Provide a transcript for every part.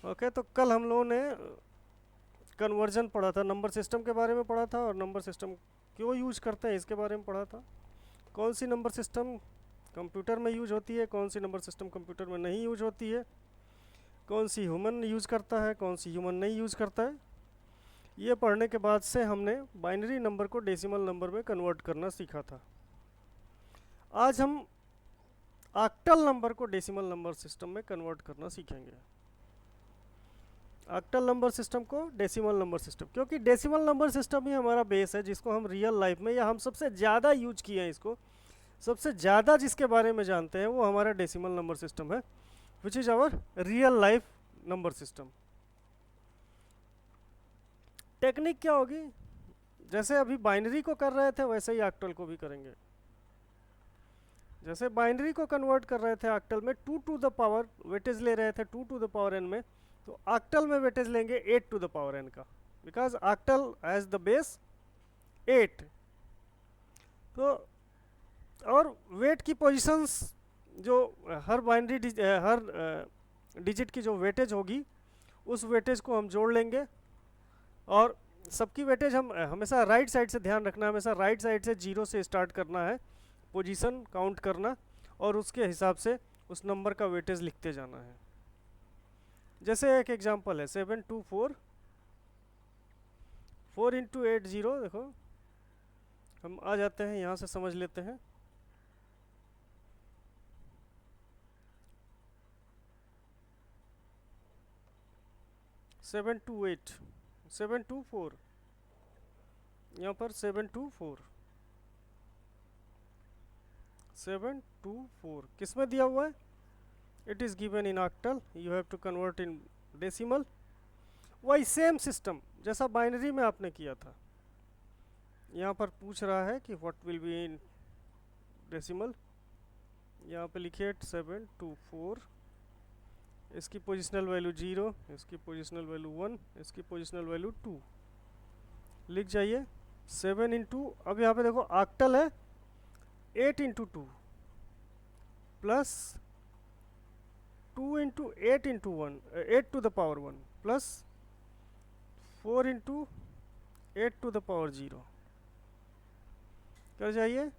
Okay, तो कल हम लोगों ने कन्वर्जन पढ़ा था, नंबर सिस्टम के बारे में पढ़ा था, और नंबर सिस्टम क्यों यूज करते हैं इसके बारे में पढ़ा था। कौन सी नंबर सिस्टम कंप्यूटर में यूज होती है, कौन सी नंबर सिस्टम कंप्यूटर में नहीं यूज होती है, कौन सी ह्यूमन यूज करता है, कौन सी ह्यूमन नहीं यूज करता है। ये पढ़ने के बाद से हमने बाइनरी नंबर को डेसिमल नंबर में कन्वर्ट करना सीखा था। आज हम ऑक्टल नंबर को डेसिमल नंबर सिस्टम में कन्वर्ट करना सीखेंगे। ऑक्टल नंबर सिस्टम को डेसिमल नंबर सिस्टम, क्योंकि डेसिमल नंबर सिस्टम ही हमारा बेस है जिसको हम रियल लाइफ में, या हम सबसे ज़्यादा यूज किए हैं इसको, सबसे ज़्यादा जिसके बारे में जानते हैं वो हमारा डेसिमल नंबर सिस्टम है, which is our real life number system. Technique क्या होगी, जैसे अभी बाइनरी को कर रहे थे वैसे ही ऑक्टल को भी करेंगे। जैसे बाइनरी को कन्वर्ट कर रहे थे ऑक्टल में 2 टू द पावर वेटेज ले रहे थे 2 टू द पावर n में, तो ऑक्टल में वेटेज लेंगे 8 टू द पावर n का, because octal has the base 8। तो और वेट की पोजीशंस जो हर बाइनरी हर डिजिट की जो वेटेज होगी उस वेटेज को हम जोड़ लेंगे, और सबकी वेटेज हम हमेशा राइट साइड से ध्यान रखना है, हमेशा राइट साइड से 0 से स्टार्ट करना है पोजीशन काउंट करना, और उसके हिसाब से उस नंबर का वेटेज लिखते जाना है। जैसे एक एग्जांपल है 724 4 इंटू 80, देखो हम आ जाते हैं यहाँ से समझ लेते हैं। सेवन टू एट 724, यहाँ पर 724 किस में दिया हुआ है, it is given in octal, you have to convert in decimal. वही सेम सिस्टम जैसा बाइनरी में आपने किया था, यहाँ पर पूछ रहा है कि what will be in decimal. यहाँ पे लिखिए 724, इसकी पोजिशनल वैल्यू 0, इसकी पोजिशनल वैल्यू 1, इसकी पोजिशनल वैल्यू 2 लिख जाइए। 7 इंटू, अब यहाँ पे देखो ऑक्टल है 8 into 2 plus 2 into 8 into 1, 8 to the power 1 plus 4 into 8 to the power 0 कर जाइए।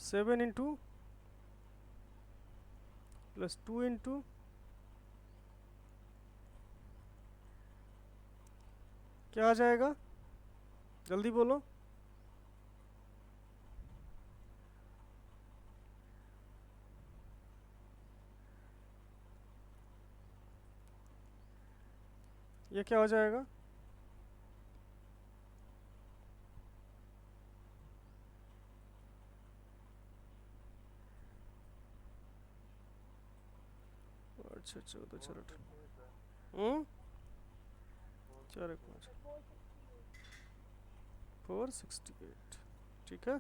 7 इंटू प्लस 2 इंटू क्या आ जाएगा, जल्दी बोलो। ये क्या हो जाएगा, अच्छा 14 4 4 1 5 468, ठीक है।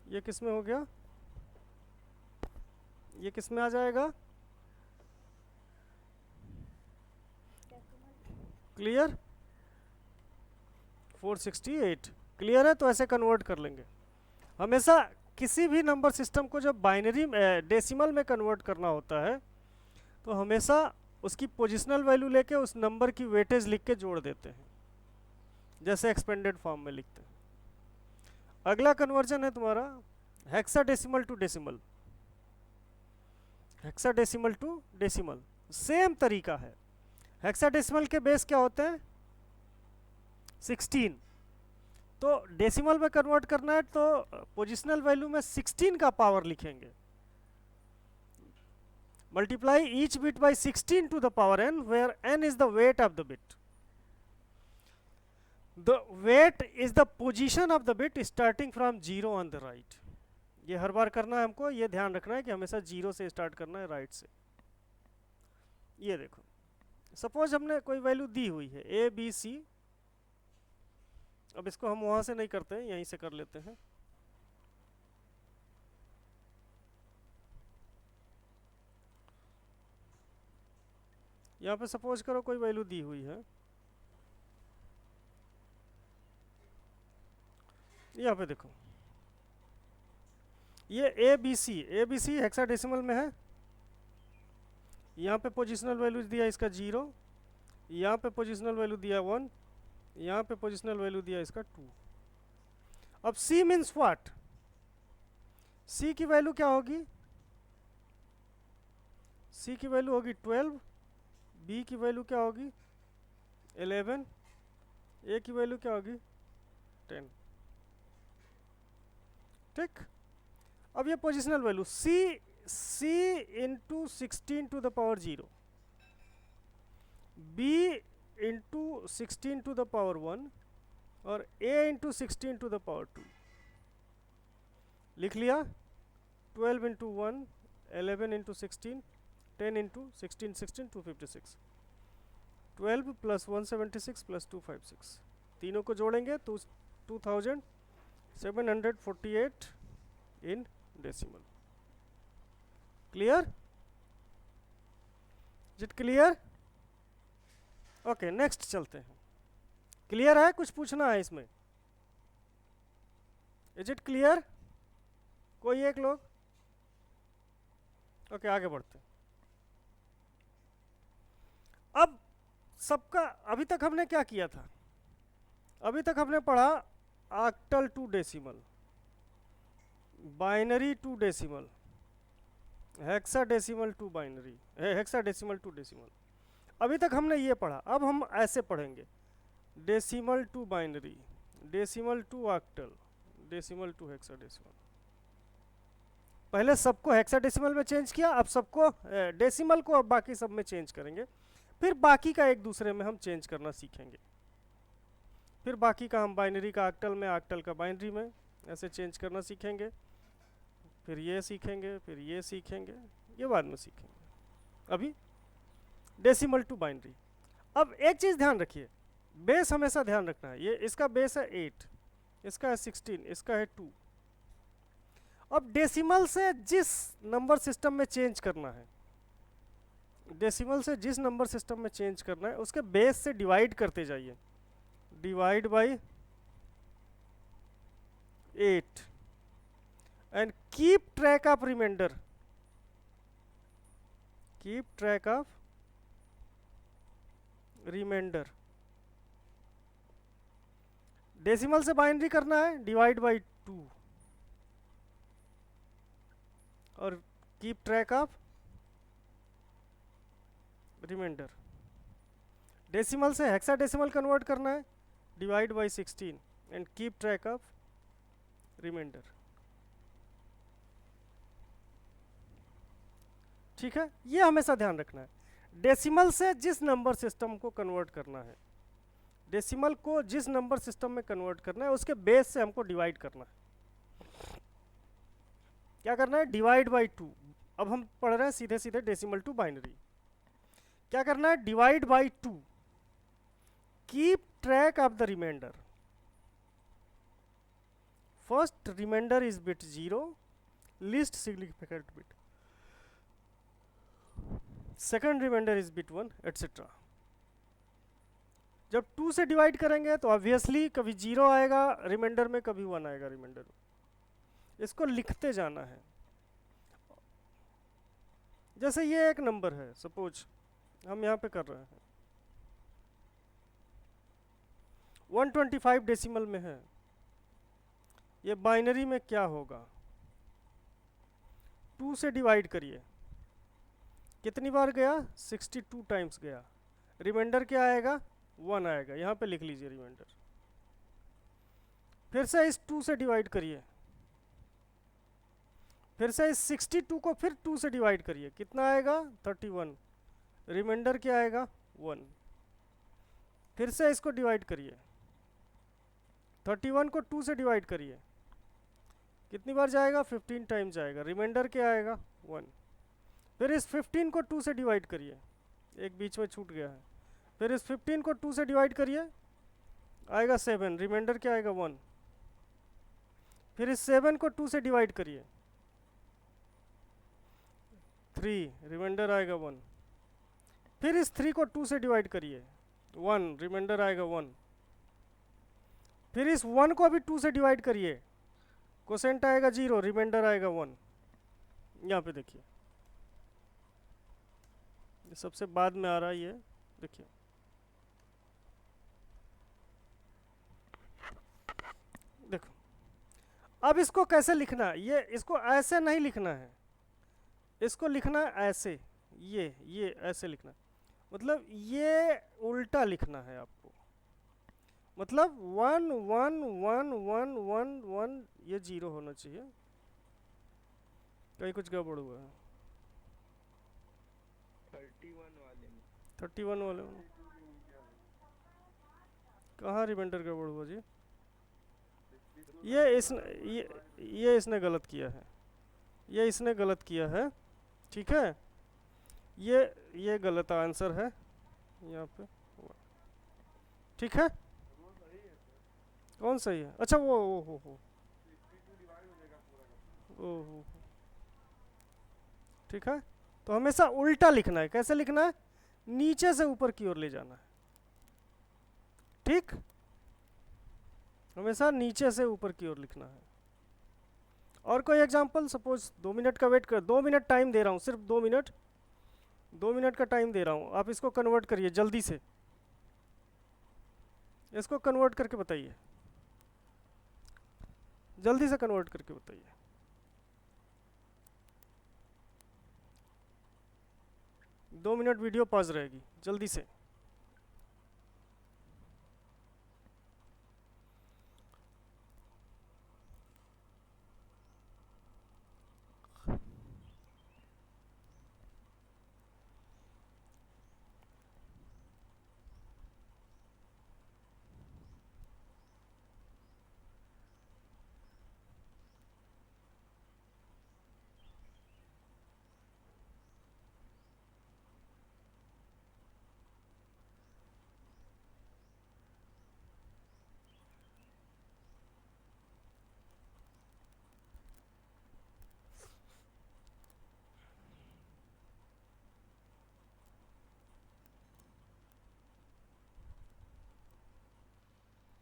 ये किस में हो गया, ये किस में आ जाएगा, क्लियर। 468 क्लियर है, तो ऐसे कन्वर्ट कर लेंगे। हमेशा किसी भी नंबर सिस्टम को जब बाइनरी डेसिमल में कन्वर्ट करना होता है तो हमेशा उसकी पोजिशनल वैल्यू लेके उस नंबर की वेटेज लिख के जोड़ देते हैं, जैसे एक्सपेंडेड फॉर्म में लिखते हैं। अगला कन्वर्जन है तुम्हारा hexadecimal to decimal. Hexadecimal to decimal same तरीका है। हेक्साडेसिमल के बेस क्या होते हैं, 16। तो डेसिमल में कन्वर्ट करना है तो पोजिशनल वैल्यू में 16 का पावर लिखेंगे, multiply each bit by 16 to the power n, where n is the weight of the bit. The weight is the position of the bit starting from 0 on the right. ये हर बार करना है हमको, ये ध्यान रखना है कि हमेशा 0 से स्टार्ट करना है राइट से। ये देखो सपोज हमने कोई वैल्यू दी हुई है ए बी सी, अब इसको हम वहां से नहीं करते हैं, यहीं से कर लेते हैं। यहाँ पे सपोज करो कोई वैल्यू दी हुई है, यहाँ पे देखो ये ए बी सी हेक्साडेसिमल में है, यहाँ पे पोजिशनल वैल्यू दिया इसका 0, यहाँ पे पोजिशनल वैल्यू दिया 1, यहाँ पे पोजिशनल वैल्यू दिया इसका 2। अब C मीन्स व्हाट, C की वैल्यू क्या होगी, C की वैल्यू होगी 12, B की वैल्यू क्या होगी 11, A की वैल्यू क्या होगी 10। ठीक, अब ये positional value C into 16 to the power 0, B into 16 to the power 1 और A into 16 to the power 2। लिख लिया, 12 into 1, 11 into 16, 10 into 16, 16 256, 12 plus 176 plus 256, तीनों को जोड़ेंगे तो 2748 in decimal. Clear, is it clear? Okay, next चलते हैं। क्लियर है, कुछ पूछना है इसमें? Is it clear? कोई एक लोग? ओके, आगे बढ़ते हैं। अब सबका, अभी तक हमने क्या किया था, अभी तक हमने पढ़ा octal to decimal, binary to decimal, hexadecimal to binary, hexadecimal to decimal, अभी तक हमने ये पढ़ा। अब हम ऐसे पढ़ेंगे, decimal to binary, decimal to octal, decimal to hexadecimal. पहले सबको हेक्साडेसिमल में चेंज किया, अब सबको डेसिमल को अब बाकी सब में चेंज करेंगे, फिर बाकी का एक दूसरे में हम चेंज करना सीखेंगे, फिर बाकी का हम बाइनरी का ऑक्टल में, ऑक्टल का बाइनरी में ऐसे चेंज करना सीखेंगे, फिर ये सीखेंगे, फिर ये सीखेंगे, ये बाद में सीखेंगे। अभी डेसिमल टू बाइनरी। अब एक चीज़ ध्यान रखिए, बेस हमेशा ध्यान रखना है, ये इसका बेस है 8, इसका है 16, इसका है 2। अब डेसिमल से जिस नंबर सिस्टम में चेंज करना है, डेसिमल से जिस नंबर सिस्टम में चेंज करना है उसके बेस से डिवाइड करते जाइए, divide by 8 and keep track of remainder, keep track of remainder। Decimal से बाइनरी करना है, डिवाइड बाई 2 और keep track of remainder. Decimal से हेक्साडेसिमल कन्वर्ट करना है, divide by 16 and keep track of remainder. ठीक है, ये हमेशा ध्यान रखना है। डेसिमल से जिस नंबर सिस्टम को कन्वर्ट करना है, डेसिमल को जिस नंबर सिस्टम में कन्वर्ट करना है उसके बेस से हमको डिवाइड करना है। क्या करना है, डिवाइड बाई 2। अब हम पढ़ रहे हैं सीधे सीधे डेसिमल टू बाइनरी। क्या करना है, divide by 2, keep track of the remainder. First remainder is bit 0, least significant bit, second remainder is bit 1, etcetera. जब 2 से डिवाइड करेंगे तो ऑब्वियसली कभी 0 आएगा रिमाइंडर में, कभी 1 आएगा रिमाइंडर में। इसको लिखते जाना है। जैसे ये एक नंबर है, सपोज हम यहाँ पे कर रहे हैं 125 डेसिमल में है, ये बाइनरी में क्या होगा, 2 से डिवाइड करिए, कितनी बार गया, 62 टाइम्स गया, रिमाइंडर क्या आएगा, 1 आएगा। यहाँ पे लिख लीजिए रिमाइंडर। फिर से इस 2 से डिवाइड करिए, फिर से इस 62 को फिर 2 से डिवाइड करिए, कितना आएगा, 31, रिमाइंडर क्या आएगा, 1। फिर से इसको डिवाइड करिए, 31 को 2 से डिवाइड करिए, कितनी बार जाएगा, 15 टाइम्स जाएगा, रिमाइंडर क्या आएगा, 1। फिर इस 15 को 2 से डिवाइड करिए, एक बीच में छूट गया है, फिर इस 15 को 2 से डिवाइड करिए, आएगा 7, रिमाइंडर क्या आएगा, 1। फिर इस 7 को 2 से डिवाइड करिए, 3, रिमाइंडर आएगा 1। फिर इस 3 को 2 से डिवाइड करिए, 1, रिमाइंडर आएगा 1। फिर इस 1 को भी 2 से डिवाइड करिए, कोसेंट आएगा 0, रिमाइंडर आएगा 1। यहाँ पे देखिए, ये सबसे बाद में आ रहा है ये, देखिए देखो। अब इसको कैसे लिखना है, ये इसको ऐसे नहीं लिखना है, इसको लिखना है ऐसे, ये ऐसे लिखना है, मतलब ये उल्टा लिखना है आपको, मतलब 1 1 1 1 1 1 ये 0 होना चाहिए, कहीं कुछ गड़बड़ हुआ है। 31 वाले में कहाँ रिमाइंडर गड़बड़ हुआ जी? ये इसने गलत किया है, ये इसने गलत किया है, ठीक है, ये गलत आंसर है यहाँ पे, ठीक है। कौन सही है? अच्छा वो हो ओ, ठीक है। तो हमेशा उल्टा लिखना है, कैसे लिखना है? नीचे से ऊपर की ओर ले जाना है, ठीक, हमेशा नीचे से ऊपर की ओर लिखना है। और कोई एग्जांपल, सपोज 2 मिनट का वेट कर, 2 मिनट टाइम दे रहा हूँ, सिर्फ 2 मिनट, 2 मिनट का टाइम दे रहा हूँ, आप इसको कन्वर्ट करिए जल्दी से, इसको कन्वर्ट करके बताइए, जल्दी से कन्वर्ट करके बताइए। दो मिनट वीडियो पॉज रहेगी, जल्दी से।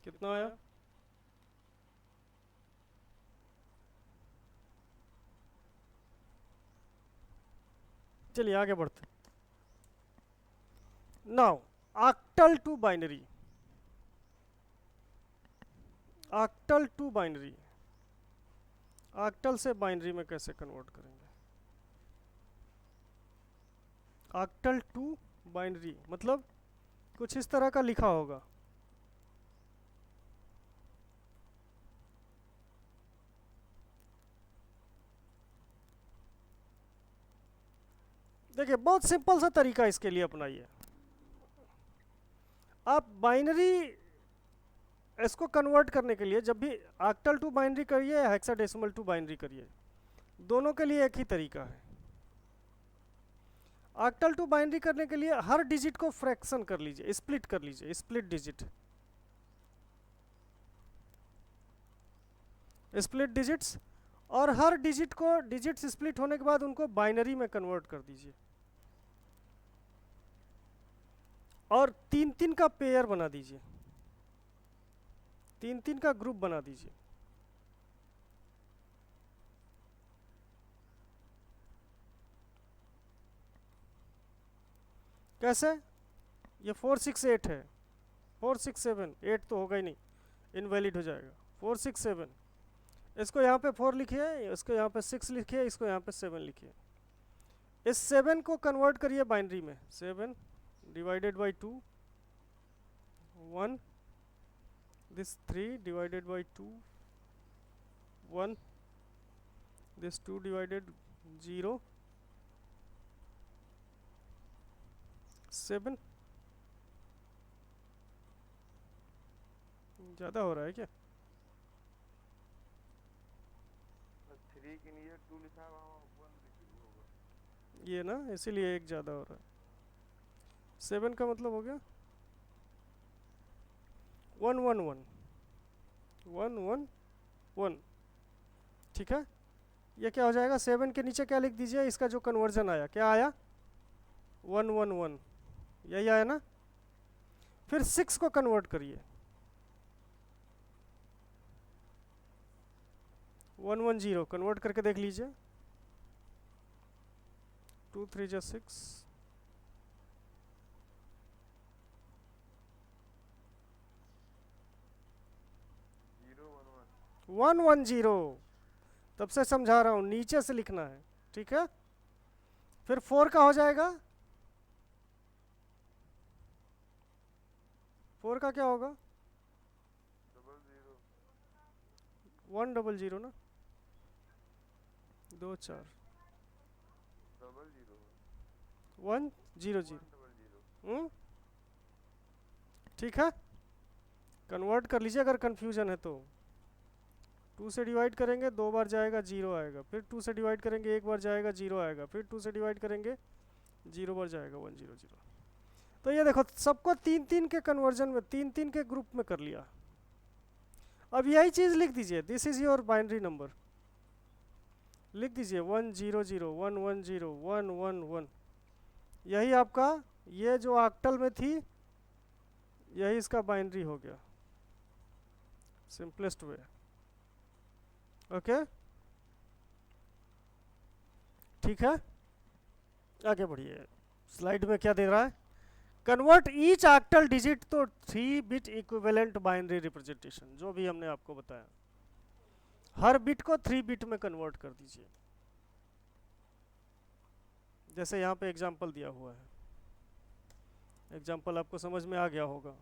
कितना आया? चलिए आगे बढ़ते। Now octal to binary, octal to binary, ऑक्टल से बाइनरी में कैसे कन्वर्ट करेंगे? ऑक्टल टू बाइनरी मतलब कुछ इस तरह का लिखा होगा, देखिए बहुत सिंपल सा तरीका इसके लिए अपनाइए। आप बाइनरी इसको कन्वर्ट करने के लिए जब भी ऑक्टल टू बाइनरी करिए या हेक्साडेसिमल टू बाइनरी करिए, दोनों के लिए एक ही तरीका है। ऑक्टल टू बाइनरी करने के लिए हर डिजिट को फ्रैक्शन कर लीजिए, स्प्लिट कर लीजिए, स्प्लिट डिजिट, स्प्लिट डिजिट्स, और हर डिजिट को, डिजिट्स स्प्लिट होने के बाद उनको बाइनरी में कन्वर्ट कर दीजिए, और 3-3 का पेयर बना दीजिए, 3-3 का ग्रुप बना दीजिए। कैसे? ये 468 है, 467, 8 तो होगा ही नहीं, इनवैलिड हो जाएगा। 467, इसको यहाँ पे 4 लिखिए, इसको यहाँ पे 6 लिखिए, इसको यहाँ पे 7 लिखिए। इस 7 को कन्वर्ट करिए बाइनरी में, 7 divided by 2 1, this 3 divided by 2 1, this 2 divided 0 7। ज़्यादा हो रहा है क्या? 3 के लिए 2 लिखा है, वहाँ 1 लिखा होगा, ये ना, इसीलिए एक ज़्यादा हो रहा है। 7 का मतलब हो गया 1 1 1 1 1 1, ठीक है। ये क्या हो जाएगा? 7 के नीचे क्या लिख दीजिए, इसका जो कन्वर्जन आया, क्या आया? 1 1 1, यही आया ना। फिर 6 को कन्वर्ट करिए, 1 1 0, कन्वर्ट करके देख लीजिए, 2 3 जा 6, 110, तब से समझा रहा हूँ, नीचे से लिखना है, ठीक है। फिर 4 का हो जाएगा, 4 का क्या होगा, 100 ना, 2 4 100, ठीक है। कन्वर्ट कर लीजिए अगर कंफ्यूजन है तो। 2 से डिवाइड करेंगे 2 बार जाएगा 0 आएगा, फिर 2 से डिवाइड करेंगे 1 बार जाएगा 0 आएगा, फिर 2 से डिवाइड करेंगे 0 बार जाएगा 100। तो ये देखो सबको 3-3 के कन्वर्जन में, 3-3 के ग्रुप में कर लिया। अब यही चीज़ लिख दीजिए, this is your binary number, लिख दीजिए 100 110 111, यही आपका, ये जो ऑक्टल में थी यही इसका बाइनरी हो गया, सिंपलेस्ट वे। ओके, ठीक है, आगे बढ़िए। स्लाइड में क्या दे रहा है, कन्वर्ट ईच ऑक्टल डिजिट, तो 3 बिट इक्विवेलेंट बाइनरी रिप्रेजेंटेशन, जो भी हमने आपको बताया, हर बिट को 3 बिट में कन्वर्ट कर दीजिए, जैसे यहाँ पे एग्जांपल दिया हुआ है। एग्जांपल आपको समझ में आ गया होगा।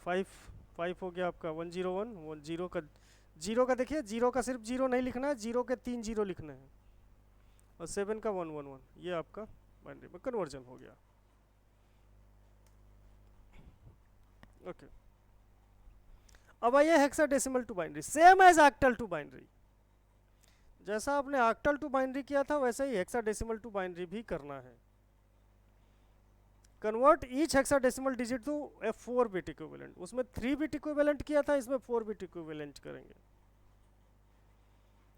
5 हो गया आपका 101, 0 का देखिए, 0 का सिर्फ 0 नहीं लिखना है, 0 के 3 0 लिखने हैं, और 7 का 111, ये आपका बाइनरी में कन्वर्जन हो गया। ओके, अब आइए hexadecimal to binary, same as octal to binary. जैसा आपने ऑक्टल टू बाइनरी किया था वैसे ही हेक्साडेसिमल टू बाइनरी भी करना है। Convert each hexadecimal digit to a 4 bit equivalent, उसमें 3 बिट इक्विवेलेंट किया था, इसमें 4 बिट इक्विवेलेंट करेंगे।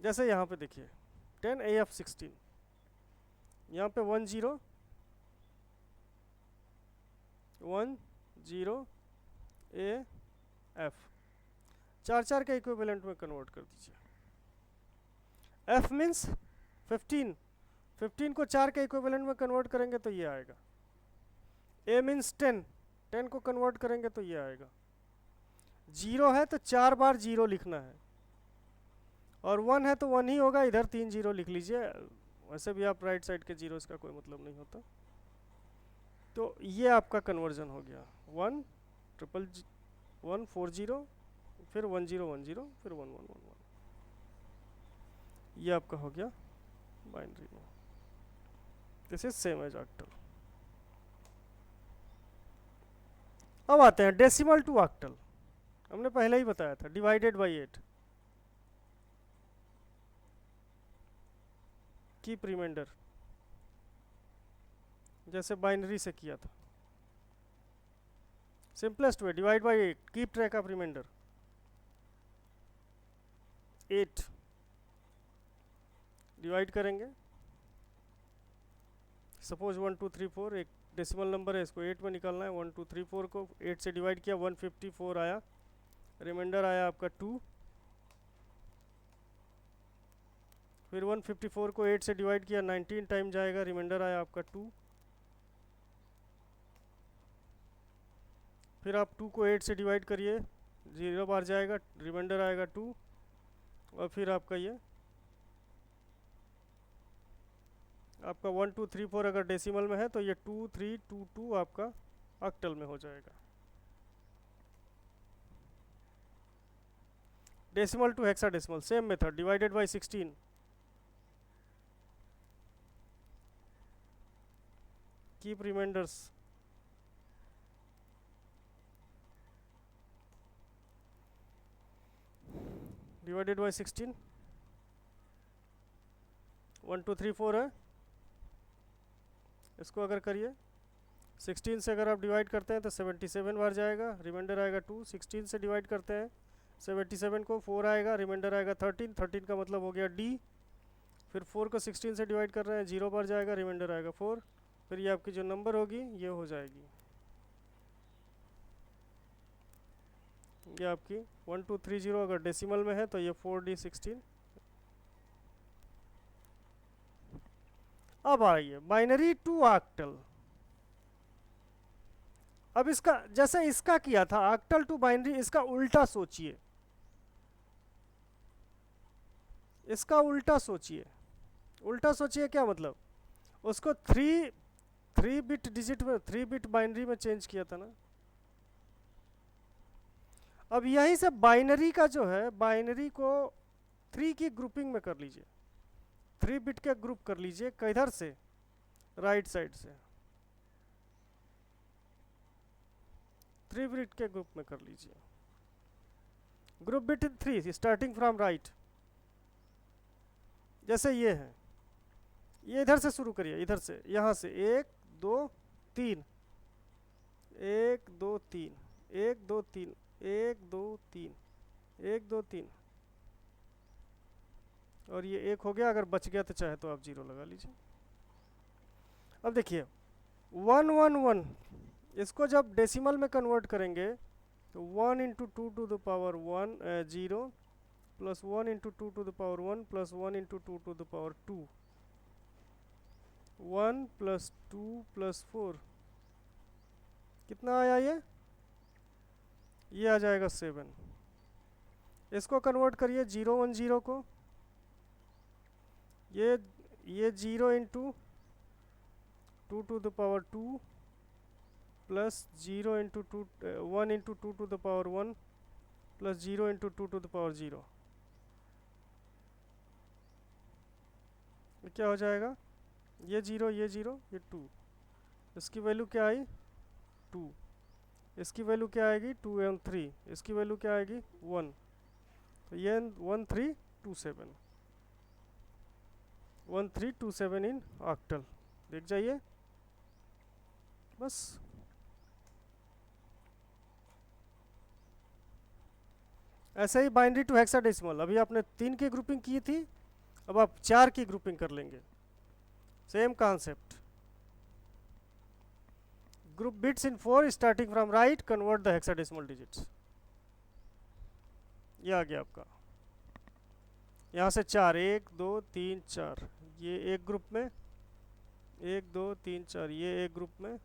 जैसे यहाँ पे देखिए 10AF16, यहाँ पे 10 AF 4 के इक्विवेलेंट में कन्वर्ट कर दीजिए। F मीन्स 15 को 4 के इक्विवेलेंट में कन्वर्ट करेंगे तो ये आएगा। A मीन्स 10 को कन्वर्ट करेंगे तो ये आएगा। 0 है तो 4 बार 0 लिखना है, और 1 है तो 1 ही होगा, इधर 3 0 लिख लीजिए, वैसे भी आप राइट साइड के जीरोस का कोई मतलब नहीं होता। तो ये आपका कन्वर्जन हो गया, 140, फिर 1010, फिर 1111, ये आपका हो गया बाइनरी में। This is same as octal. अब आते हैं डेसिमल टू ऑक्टल, हमने पहले ही बताया था, डिवाइडेड बाय 8, कीप रिमाइंडर, जैसे बाइनरी से किया था, simplest way, divide by 8, keep track of remainder. 8 divide करेंगे, सपोज 1 2 3 4 एक डेसिमल नंबर है, इसको 8 में निकालना है। 1 2 3 4 को 8 से डिवाइड किया, 154 आया, रिमाइंडर आया आपका 2, फिर 154 को 8 से डिवाइड किया, 19 टाइम जाएगा, रिमाइंडर आया आपका 2, फिर आप 2 को 8 से डिवाइड करिए, 0 बार जाएगा, रिमाइंडर आएगा 2, और फिर आपका ये आपका 1 2 3 4 अगर डेसिमल में है तो ये 2 3 2 2 आपका ऑक्टल में हो जाएगा। Decimal to hexadecimal, same method, divided by 16, keep reminders, divided by 16, 1 2 3 4 है, इसको अगर करिए 16 से अगर आप डिवाइड करते हैं तो 77 बार जाएगा, रिमाइंडर आएगा 2, 16 से डिवाइड करते हैं 77 को 4 आएगा, रिमाइंडर आएगा 13, 13 का मतलब हो गया D, फिर 4 को 16 से डिवाइड कर रहे हैं, 0 बार जाएगा, रिमाइंडर आएगा 4, फिर ये आपकी जो नंबर होगी ये हो जाएगी, ये आपकी 1230, अगर डेसिमल में है तो ये 4D16। अब आइए बाइनरी टू ऑक्टल। अब इसका जैसे इसका किया था ऑक्टल टू बाइनरी, इसका उल्टा सोचिए। इसका उल्टा सोचिए, उल्टा सोचिए क्या मतलब, उसको थ्री बिट डिजिट में, 3 बिट बाइनरी में चेंज किया था ना। अब यहीं से बाइनरी का जो है, बाइनरी को 3 की ग्रुपिंग में कर लीजिए, 3 बिट के ग्रुप कर लीजिए, किधर से, राइट साइड से 3 बिट के ग्रुप में कर लीजिए। Group bit 3 starting from right, जैसे ये है, ये इधर से शुरू करिए, इधर से, यहाँ से 1 2 3, 1 2 3, 1 2 3, 1 2 3, 1 2 3, और ये 1 हो गया। अगर बच गया तो चाहे तो आप 0 लगा लीजिए। अब देखिए 1 1 1, इसको जब डेसिमल में कन्वर्ट करेंगे तो 1 into 2 to the power 1 0 plus 1 into 2 to the power 1 plus 1 into 2 to the power 2, 1 plus 2 plus 4, कितना आया ये आ जाएगा 7। इसको कन्वर्ट करिए 0 1 0 को, ये 0 into 2 to the power 2 plus 0 into 2 1 into 2 to the power 1 plus 0 into 2 to the power 0, ये क्या हो जाएगा, ये 0 ये 0 ये 2, इसकी वैल्यू क्या आई 2, इसकी वैल्यू क्या आएगी 2 एवं 3, इसकी वैल्यू क्या आएगी 1, तो ये 1327, 1327 इन ऑक्टल, देख जाइए बस। ऐसे ही बाइनरी टू हेक्साडेसिमल, अभी आपने 3 की ग्रुपिंग की थी, अब आप 4 की ग्रुपिंग कर लेंगे, same concept. Group bits in 4 starting from right, convert the hexadecimal digits, ये आ गया आपका। यहाँ से 4 1 2 3 4, ये एक ग्रुप में, 1 2 3 4, ये एक ग्रुप में,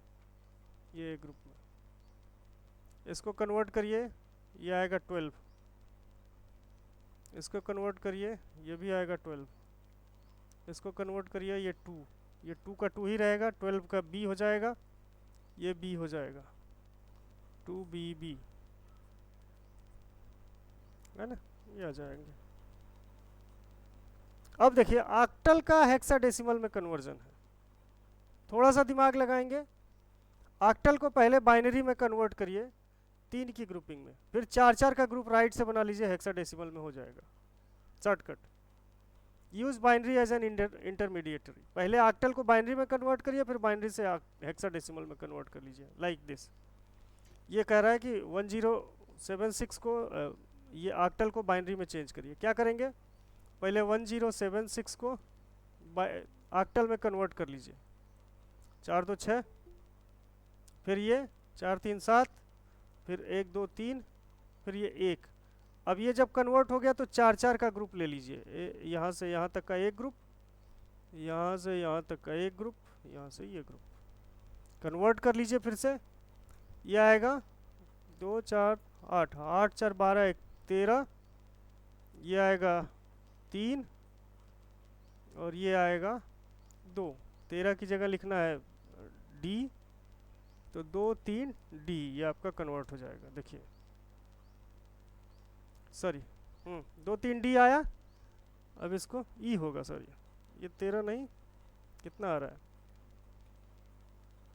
ये एक ग्रुप में, इसको कन्वर्ट करिए, ये आएगा 12, इसको कन्वर्ट करिए, ये भी आएगा 12, इसको कन्वर्ट करिए, ये 2, ये 2 का 2 ही रहेगा, 12 का b हो जाएगा, ये b हो जाएगा 2bb, है ना, ये आ जाएंगे। अब देखिए ऑक्टल का हेक्साडेसिमल में कन्वर्जन है, थोड़ा सा दिमाग लगाएंगे। ऑक्टल को पहले बाइनरी में कन्वर्ट करिए 3 की ग्रुपिंग में, फिर 4 4 का ग्रुप राइट से बना लीजिए, हेक्साडेसिमल में हो जाएगा shortcut. Use binary as an intermediary, पहले ऑक्टल को बाइनरी में कन्वर्ट करिए, फिर बाइनरी से हेक्साडेसिमल में कन्वर्ट कर लीजिए, लाइक दिस। ये कह रहा है कि 1076 को ये ऑक्टल को बाइनरी में चेंज करिए, क्या करेंगे, पहले 1076 को ऑक्टल में कन्वर्ट कर लीजिए, 4 2 6, फिर ये 4 3 7, फिर 1 2 3, फिर ये 1। अब ये जब कन्वर्ट हो गया तो 4 4 का ग्रुप ले लीजिए, यहाँ से यहाँ तक का एक ग्रुप, यहाँ से यहाँ तक का एक ग्रुप, यहाँ से ये ग्रुप, कन्वर्ट कर लीजिए फिर से, ये आएगा 2 4 8, 8 4 12 1 13, ये आएगा 3 और ये आएगा 2, 13 की जगह लिखना है D, तो 2 3 D, ये आपका कन्वर्ट हो जाएगा। देखिए सॉरी 2 3 D आया, अब इसको E होगा, सॉरी ये 13 नहीं, कितना आ रहा है,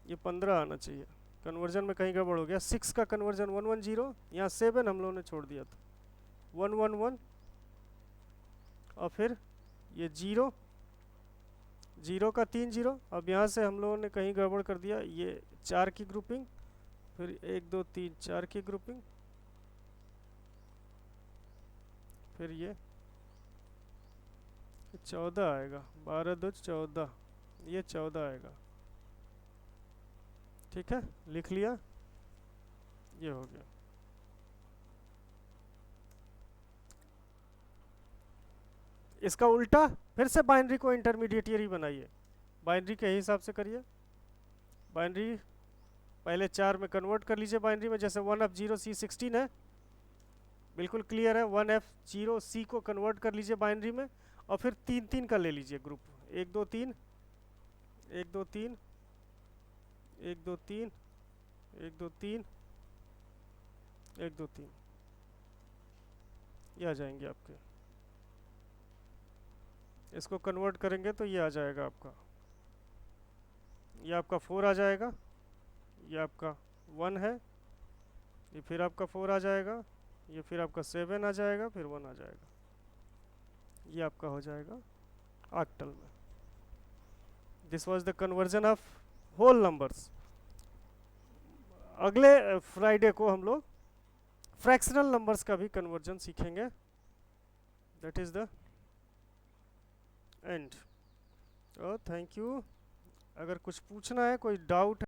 ये 15 आना चाहिए, कन्वर्जन में कहीं गड़बड़ हो गया। 6 का कन्वर्जन 110, यहाँ 7 हम लोगों ने छोड़ दिया था, 111, और फिर ये 0 0 का 3 0, अब यहाँ से हम लोगों ने कहीं गड़बड़ कर दिया, ये 4 की ग्रुपिंग, फिर 1 2 3 4 की ग्रुपिंग, फिर ये 14 आएगा, 12 2 14, ये 14 आएगा, ठीक है, लिख लिया, ये हो गया। इसका उल्टा फिर से बाइनरी को इंटरमीडिएटरी बनाइए, बाइनरी के हिसाब से करिए, बाइनरी पहले 4 में कन्वर्ट कर लीजिए बाइनरी में, जैसे 1F0C16 है, बिल्कुल क्लियर है, 1F0C को कन्वर्ट कर लीजिए बाइनरी में, और फिर 3 3 का ले लीजिए ग्रुप, 1 2 3 1 2 3 1 2 3 1 2 3 1 2 3, ये आ जाएंगे आपके। इसको कन्वर्ट करेंगे तो ये आ जाएगा आपका, ये आपका 4 आ जाएगा, ये आपका 1 है, ये फिर आपका 4 आ जाएगा, ये फिर आपका 7 आ जाएगा, फिर 1 आ जाएगा, ये आपका हो जाएगा ऑक्टल में। This was the conversion of whole numbers. अगले फ्राइडे को हम लोग फ्रैक्शनल नंबर्स का भी कन्वर्जन सीखेंगे। That is the end. Thank you. अगर कुछ पूछना है, कोई डाउट